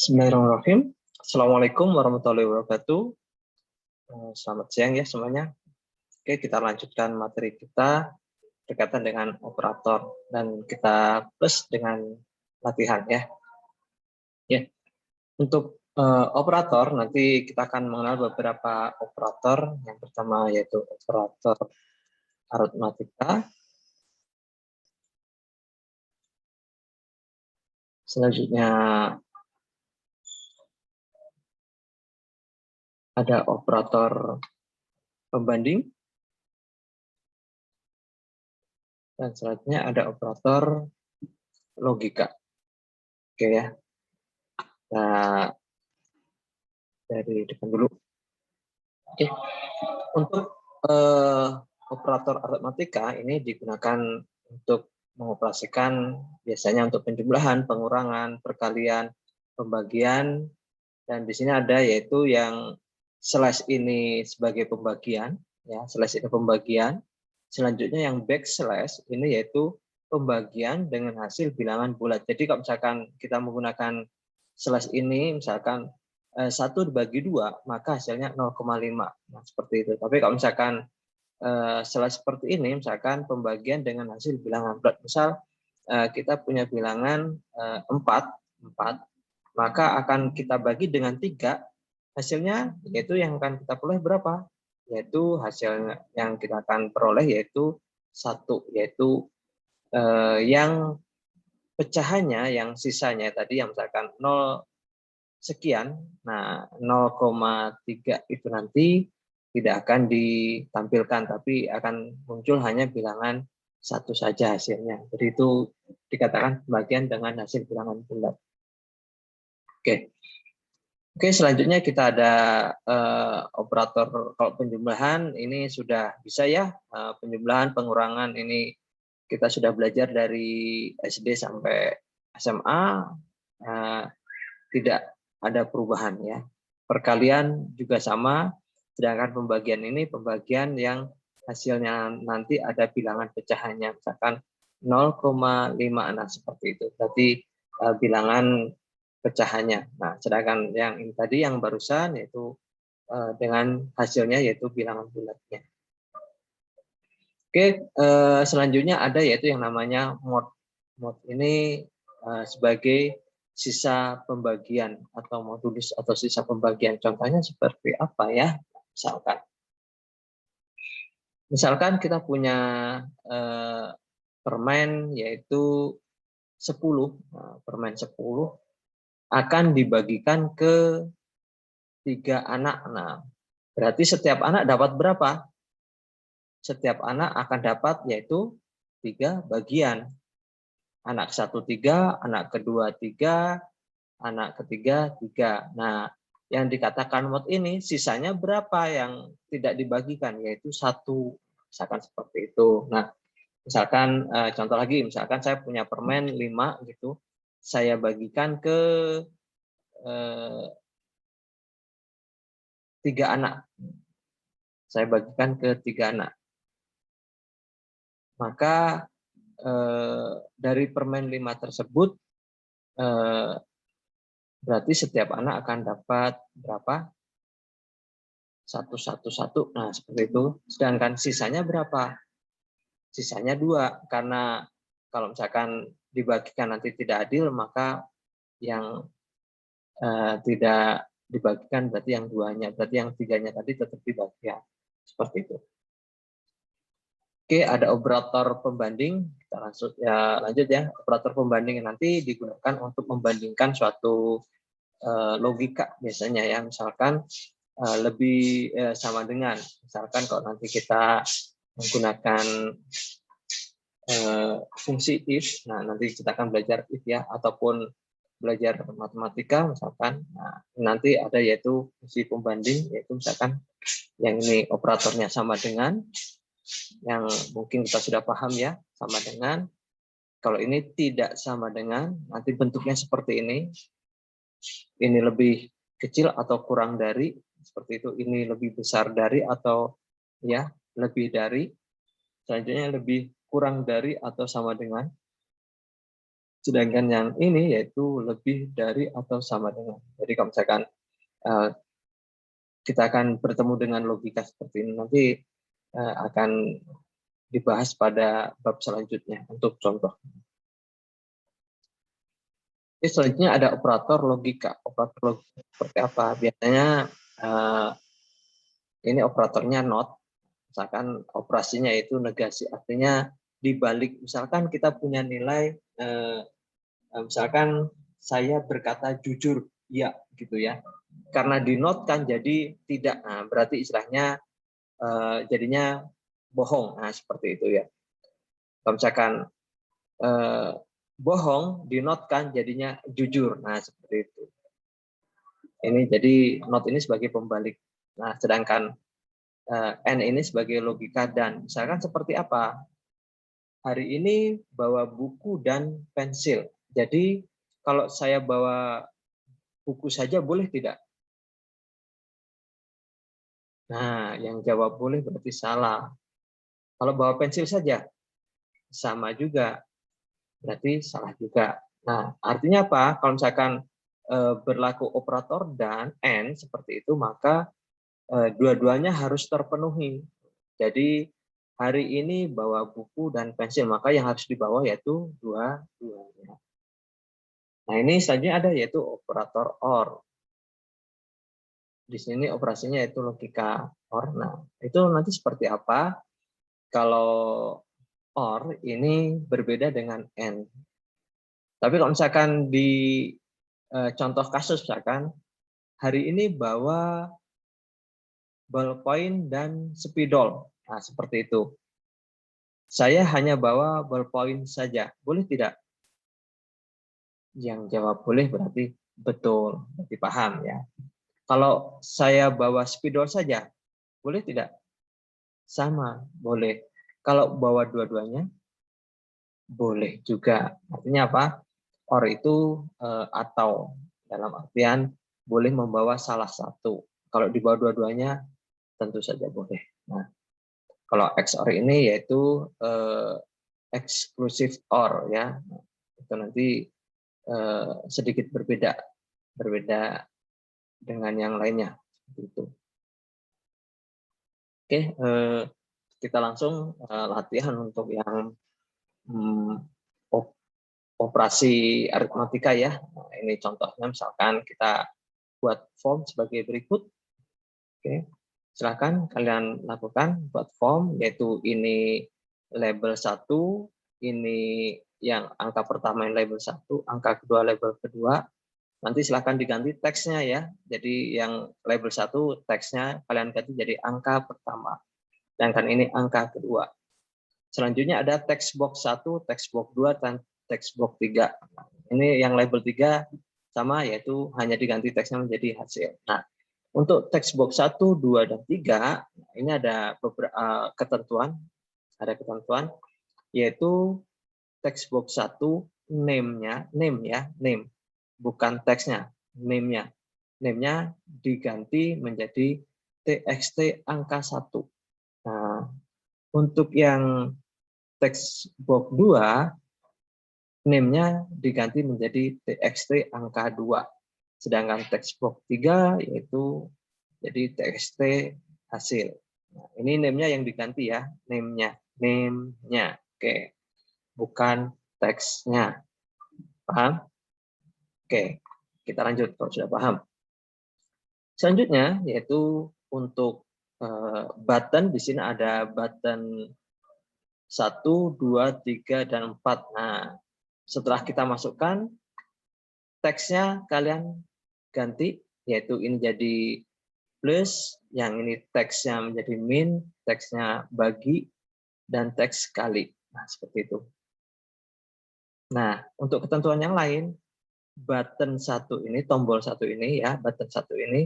Bismillahirrahmanirrahim. Assalamualaikum warahmatullahi wabarakatuh. Selamat siang ya semuanya. Oke, kita lanjutkan materi kita berkaitan dengan operator dan kita plus dengan latihan ya. Ya, untuk operator nanti kita akan mengenal beberapa operator. Yang pertama yaitu operator aritmatika. Selanjutnya ada operator pembanding. Dan selanjutnya ada operator logika. Oke ya. Nah, dari depan dulu. Oke. Untuk operator aritmatika ini digunakan untuk mengoperasikan biasanya untuk penjumlahan, pengurangan, perkalian, pembagian, dan di sini ada yaitu yang slash ini sebagai pembagian, ya slash ini pembagian. Selanjutnya yang backslash ini yaitu pembagian dengan hasil bilangan bulat. Jadi kalau misalkan kita menggunakan slash ini, misalkan 1 dibagi 2, maka hasilnya 0,5. Nah, seperti itu. Tapi kalau misalkan slash seperti ini, misalkan pembagian dengan hasil bilangan bulat. Misal kita punya bilangan 4, maka akan kita bagi dengan 3, hasilnya yaitu yang akan kita peroleh berapa? Yaitu hasil yang kita akan peroleh yaitu 1, yaitu yang pecahannya, yang sisanya tadi yang misalkan 0 sekian, nah 0,3 itu nanti tidak akan ditampilkan, tapi akan muncul hanya bilangan 1 saja hasilnya. Jadi itu dikatakan pembagian dengan hasil bilangan bulat. Oke, selanjutnya kita ada operator kalau penjumlahan ini sudah bisa ya, penjumlahan, pengurangan ini kita sudah belajar dari SD sampai SMA, tidak ada perubahan ya. Perkalian juga sama, sedangkan pembagian ini pembagian yang hasilnya nanti ada bilangan pecahannya, misalkan 0,5, nah seperti itu. Berarti bilangan pecahannya. Nah, sedangkan yang ini tadi yang barusan yaitu dengan hasilnya yaitu bilangan bulatnya. Oke, selanjutnya ada yaitu yang namanya mod. Mod ini sebagai sisa pembagian atau modulus atau sisa pembagian. Contohnya seperti apa ya? Misalkan kita punya permen yaitu 10, permen 10 akan dibagikan ke 3 anak. Nah, berarti setiap anak dapat berapa? Setiap anak akan dapat yaitu 3 bagian. Anak 1 3, anak kedua 3, anak ketiga 3. Nah, yang dikatakan mod ini sisanya berapa yang tidak dibagikan, yaitu 1. Misalkan seperti itu. Nah, misalkan contoh lagi, misalkan saya punya permen 5 gitu, saya bagikan ke 3 anak. Saya bagikan ke 3 anak. Maka dari permen 5 tersebut berarti setiap anak akan dapat berapa? 1, 1, 1. Nah, seperti itu. Sedangkan sisanya berapa? Sisanya 2. Karena kalau misalkan dibagikan nanti tidak adil, maka yang tidak dibagikan berarti yang 2-nya. Berarti yang 3-nya tadi tetap dibagikan. Seperti itu. Oke, ada operator pembanding. Kita lanjut ya. Operator pembanding nanti digunakan untuk membandingkan suatu logika biasanya ya. Misalkan lebih sama dengan. Misalkan kalau nanti kita menggunakan fungsi if, nah nanti kita akan belajar if ya, ataupun belajar matematika misalkan. Nah, nanti ada yaitu fungsi pembanding, yaitu misalkan yang ini operatornya sama dengan, yang mungkin kita sudah paham ya, sama dengan. Kalau ini tidak sama dengan, nanti bentuknya seperti ini. Ini lebih kecil atau kurang dari, seperti itu. Ini lebih besar dari atau ya lebih dari. Selanjutnya lebih kurang dari atau sama dengan. Sedangkan yang ini yaitu lebih dari atau sama dengan. Jadi kalau misalkan kita akan bertemu dengan logika seperti ini, nanti akan dibahas pada bab selanjutnya untuk contoh. Jadi selanjutnya ada operator logika. Operator logika seperti apa? Biasanya ini operatornya not. Misalkan operasinya itu negasi, artinya dibalik. Misalkan kita punya nilai, misalkan saya berkata jujur, ya gitu ya. Karena di not kan jadi tidak. Nah, berarti istilahnya jadinya bohong. Nah, seperti itu ya. Kalau misalkan bohong di not kan jadinya jujur. Nah, seperti itu. Ini jadi not ini sebagai pembalik. Nah, sedangkan N ini sebagai logika dan. Misalkan seperti apa? Hari ini bawa buku dan pensil. Jadi kalau saya bawa buku saja boleh tidak? Nah, yang jawab boleh berarti salah. Kalau bawa pensil saja, sama juga. Berarti salah juga. Nah, artinya apa? Kalau misalkan berlaku operator dan and seperti itu, maka dua-duanya harus terpenuhi. Jadi hari ini bawa buku dan pensil, maka yang harus dibawa yaitu dua-duanya. Nah, ini selanjutnya ada yaitu operator OR. Di sini operasinya yaitu logika OR. Nah, itu nanti seperti apa? Kalau OR ini berbeda dengan AND. Tapi kalau misalkan di contoh kasus misalkan hari ini bawa ballpoint dan spidol. Nah, seperti itu. Saya hanya bawa ballpoint saja. Boleh tidak? Yang jawab boleh berarti betul, berarti paham ya. Kalau saya bawa spidol saja, boleh tidak? Sama, boleh. Kalau bawa dua-duanya, boleh juga. Artinya apa? Or itu atau dalam artian boleh membawa salah satu. Kalau dibawa dua-duanya, tentu saja boleh. Nah, kalau XOR ini yaitu exclusive OR ya. Itu nanti sedikit berbeda dengan yang lainnya. Itu. Oke, kita langsung latihan untuk yang operasi aritmatika ya. Nah, ini contohnya misalkan kita buat form sebagai berikut. Oke, silakan kalian lakukan buat form, yaitu ini label 1, ini yang angka pertama yang label 1, angka kedua label kedua. Nanti silakan diganti teksnya ya. Jadi yang label 1 teksnya kalian ganti jadi angka pertama. Sedangkan ini angka kedua. Selanjutnya ada text box 1, text box 2, dan text box 3. Ini yang label 3 sama, yaitu hanya diganti teksnya menjadi hasil. Nah, untuk text box 1, 2, dan 3, ini ada beberapa ketentuan. Ada ketentuan, yaitu text box 1, name-nya, name, bukan teksnya, name-nya. Name-nya diganti menjadi txt angka 1. Nah, untuk yang text box 2, name-nya diganti menjadi txt angka 2. Sedangkan text box 3 yaitu jadi txt hasil. Nah, ini name-nya yang diganti ya, name-nya. Oke. Bukan teksnya. Paham? Oke. Kita lanjut kalau sudah paham. Selanjutnya yaitu untuk button, di sini ada button 1, 2, 3, dan 4. Nah, setelah kita masukkan, teksnya kalian ganti, yaitu ini jadi plus, yang ini teksnya menjadi min, teksnya bagi, dan teks kali. Nah, seperti itu. Nah, untuk ketentuan yang lain, button 1 ini, tombol 1 ini ya, button 1 ini,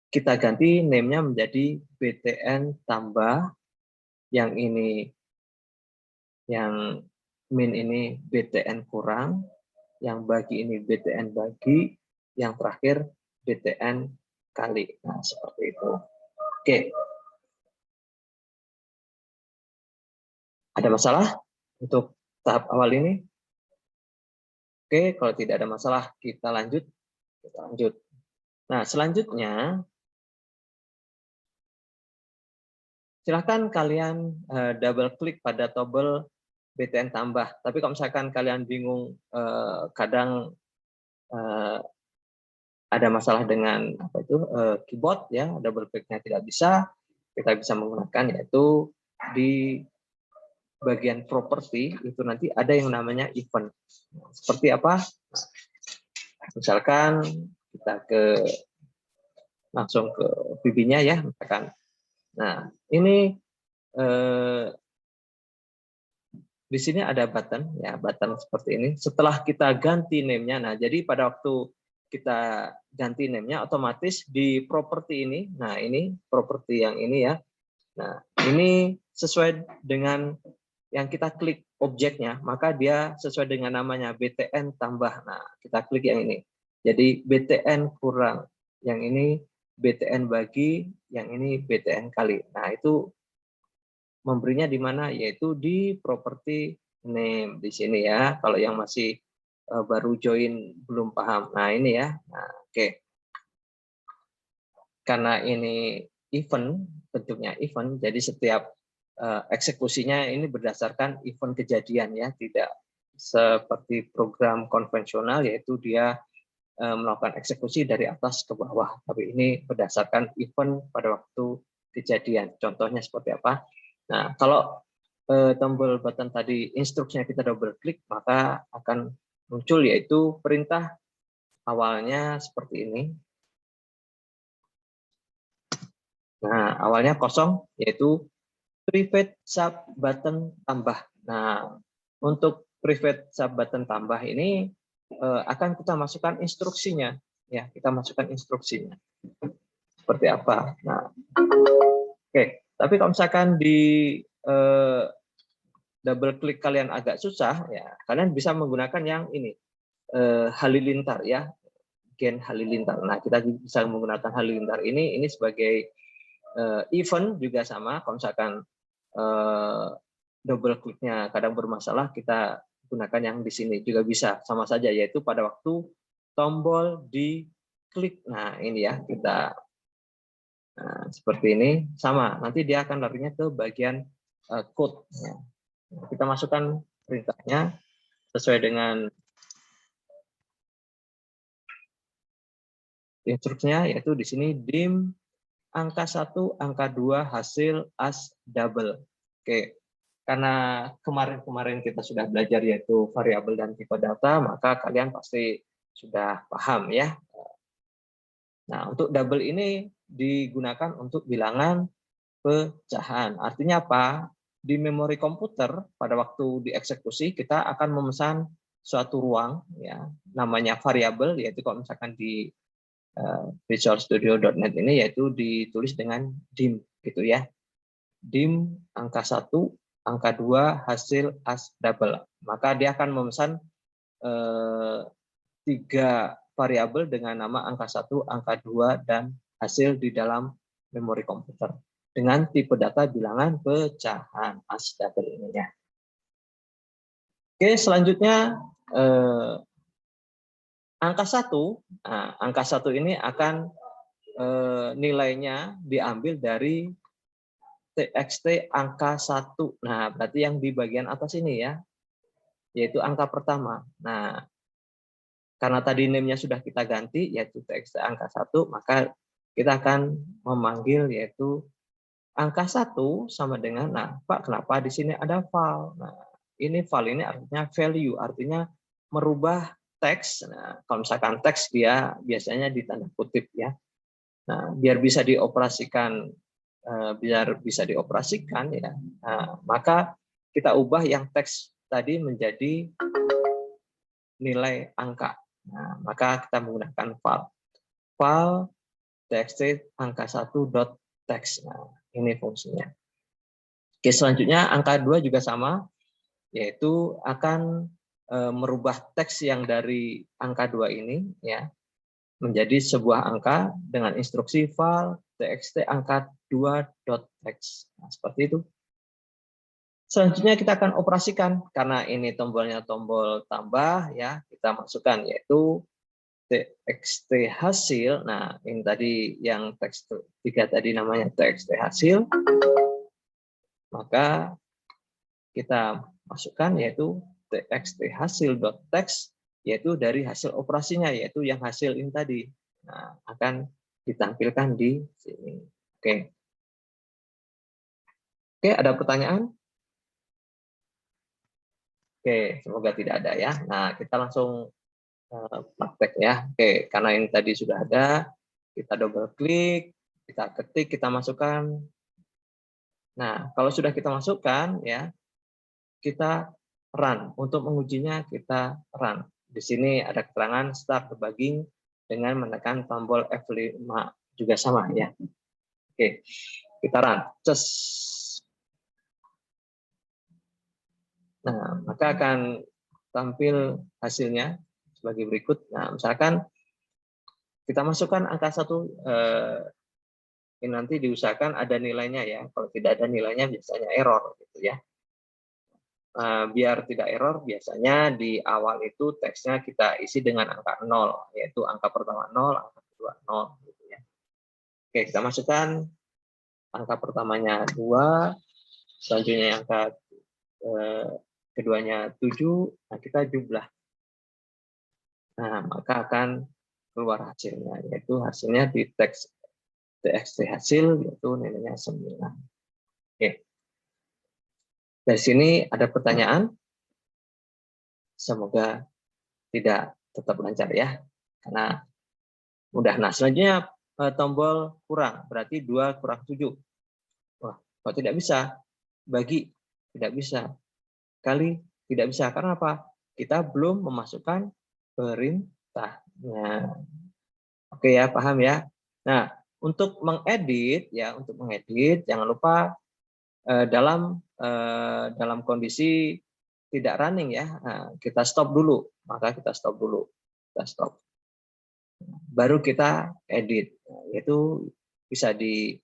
kita ganti name-nya menjadi btn tambah, yang ini, yang min ini btn kurang, yang bagi ini btn bagi, yang terakhir btn kali. Nah, seperti itu. Oke. Ada masalah untuk tahap awal ini? Oke, kalau tidak ada masalah kita lanjut. Kita lanjut. Nah, selanjutnya silahkan kalian double klik pada tombol BTN tambah. Tapi kalau misalkan kalian bingung, kadang ada masalah dengan apa itu keyboard ya, double kliknya tidak bisa, kita bisa menggunakan yaitu di bagian properti itu nanti ada yang namanya event. Seperti apa? Misalkan kita langsung ke VB-nya ya, misalkan. Nah, ini di sini ada button ya, button seperti ini. Setelah kita ganti name-nya, nah jadi pada waktu kita ganti name-nya otomatis di properti ini, nah ini properti yang ini ya. Nah, ini sesuai dengan yang kita klik objeknya, maka dia sesuai dengan namanya BTN tambah. Nah, kita klik yang ini. Jadi BTN kurang, yang ini BTN bagi, yang ini BTN kali. Nah, itu memberinya di mana? Yaitu di property name di sini ya. Kalau yang masih baru join belum paham. Nah, ini ya. Nah, oke. Karena ini event, bentuknya event, jadi setiap eksekusinya ini berdasarkan event kejadian ya, tidak seperti program konvensional yaitu dia melakukan eksekusi dari atas ke bawah, tapi ini berdasarkan event pada waktu kejadian. Contohnya seperti apa? Nah, kalau tombol button tadi instruksinya kita double klik, maka akan muncul yaitu perintah awalnya seperti ini. Nah, awalnya kosong yaitu private sub button tambah. Nah, untuk private sub button tambah ini akan kita masukkan instruksinya, ya kita masukkan instruksinya seperti apa. Nah, oke. Tapi kalau misalkan di double klik kalian agak susah, ya kalian bisa menggunakan yang ini halilintar ya, gen halilintar. Nah, kita bisa menggunakan halilintar ini sebagai event juga sama. Kalau misalkan double kliknya kadang bermasalah, kita gunakan yang di sini juga bisa sama saja, yaitu pada waktu tombol di klik. Nah, ini ya kita seperti ini sama. Nanti dia akan larinya ke bagian code. Ya. Kita masukkan perintahnya sesuai dengan instruksinya, yaitu di sini dim angka 1, angka 2 hasil as double. Oke. Karena kemarin-kemarin kita sudah belajar yaitu variabel dan tipe data, maka kalian pasti sudah paham ya. Nah, untuk double ini digunakan untuk bilangan pecahan. Artinya apa? Di memori komputer pada waktu dieksekusi kita akan memesan suatu ruang ya, namanya variabel, yaitu kalau misalkan di visualstudio.net ini yaitu ditulis dengan dim gitu ya. Dim angka 1, angka 2 hasil as double. Maka dia akan memesan 3 variabel dengan nama angka 1, angka 2 dan hasil di dalam memori komputer dengan tipe data bilangan pecahan as double ini ya. Oke, selanjutnya angka 1. Nah, angka 1 ini akan nilainya diambil dari TXT angka 1. Nah, berarti yang di bagian atas ini ya, yaitu angka pertama. Nah, karena tadi name-nya sudah kita ganti, yaitu TXT angka 1, maka kita akan memanggil yaitu angka 1 sama dengan, nah Pak, kenapa di sini ada val? Nah, ini val ini artinya value, artinya merubah teks. Nah, kalau misalkan teks dia biasanya ditanda kutip ya. Nah, biar bisa dioperasikan ya. Nah, maka kita ubah yang teks tadi menjadi nilai angka. Nah, maka kita menggunakan val txt angka 1 dot text. Nah, ini fungsinya. Oke, selanjutnya angka 2 juga sama, yaitu akan merubah teks yang dari angka 2 ini ya menjadi sebuah angka dengan instruksi val txt angka 2 dot text. Nah, seperti itu. Selanjutnya kita akan operasikan, karena ini tombolnya tombol tambah, ya kita masukkan yaitu txt hasil. Nah, ini tadi yang teks 3 tadi namanya txt hasil, maka kita masukkan yaitu txt hasil.text, yaitu dari hasil operasinya, yaitu yang hasil ini tadi. Nah, akan ditampilkan di sini. Oke. Oke, ada pertanyaan? Oke, semoga tidak ada ya. Nah, kita langsung praktek ya. Oke, karena ini tadi sudah ada, kita double klik, kita ketik, kita masukkan. Nah, kalau sudah kita masukkan ya, kita run. Untuk mengujinya kita run. Di sini ada keterangan start debugging dengan menekan tombol F5 juga sama ya. Oke, kita run. Cus. Nah, maka akan tampil hasilnya sebagai berikut. Nah, misalkan kita masukkan angka 1, ini nanti diusahakan ada nilainya ya. Kalau tidak ada nilainya biasanya error gitu ya. Biar tidak error, biasanya di awal itu teksnya kita isi dengan angka 0, yaitu angka pertama 0, angka kedua 0 gitu ya. Oke, kita masukkan angka pertamanya 2, selanjutnya angka keduanya 7, nah kita jumlah. Nah, maka akan keluar hasilnya, yaitu hasilnya di teks txt hasil, yaitu nilainya 9. Oke. Dari sini ada pertanyaan? Semoga tidak tetap lancar ya, karena mudah. Nah, selanjutnya tombol kurang, berarti 2 kurang 7. Wah, kok tidak bisa? Bagi, tidak bisa. Kali, tidak bisa. Karena apa? Kita belum memasukkan perintahnya. Oke ya, paham ya? Nah, untuk mengedit ya, jangan lupa dalam kondisi tidak running ya, nah, kita stop dulu. Maka kita stop dulu. Kita stop. Baru kita edit, yaitu bisa di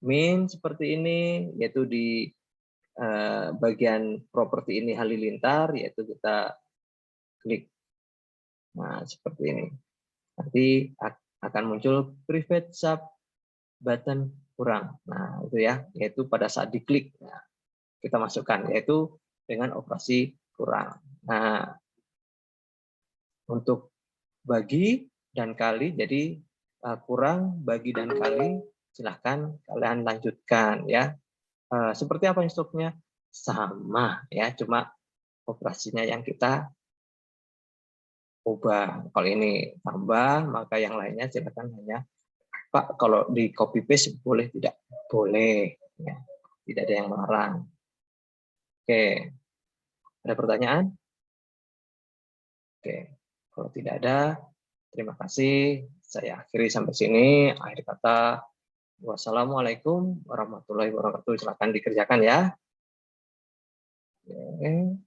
min seperti ini, yaitu di bagian properti ini halilintar, yaitu kita klik. Nah, seperti ini. Nanti akan muncul private sub button kurang. Nah, itu ya, yaitu pada saat diklik. Nah, kita masukkan, yaitu dengan operasi kurang. Nah, untuk bagi dan kali, jadi kurang, bagi, dan kali, silahkan kalian lanjutkan ya. Seperti apa instruknya? Sama ya, cuma operasinya yang kita ubah. Kalau ini tambah, maka yang lainnya silakan hanya, Pak, kalau di copy paste boleh tidak? Boleh ya. Tidak ada yang melarang. Oke. Ada pertanyaan? Oke. Kalau tidak ada, terima kasih. Saya akhiri sampai sini. Akhir kata, wassalamualaikum warahmatullahi wabarakatuh. Silakan dikerjakan ya. Oke.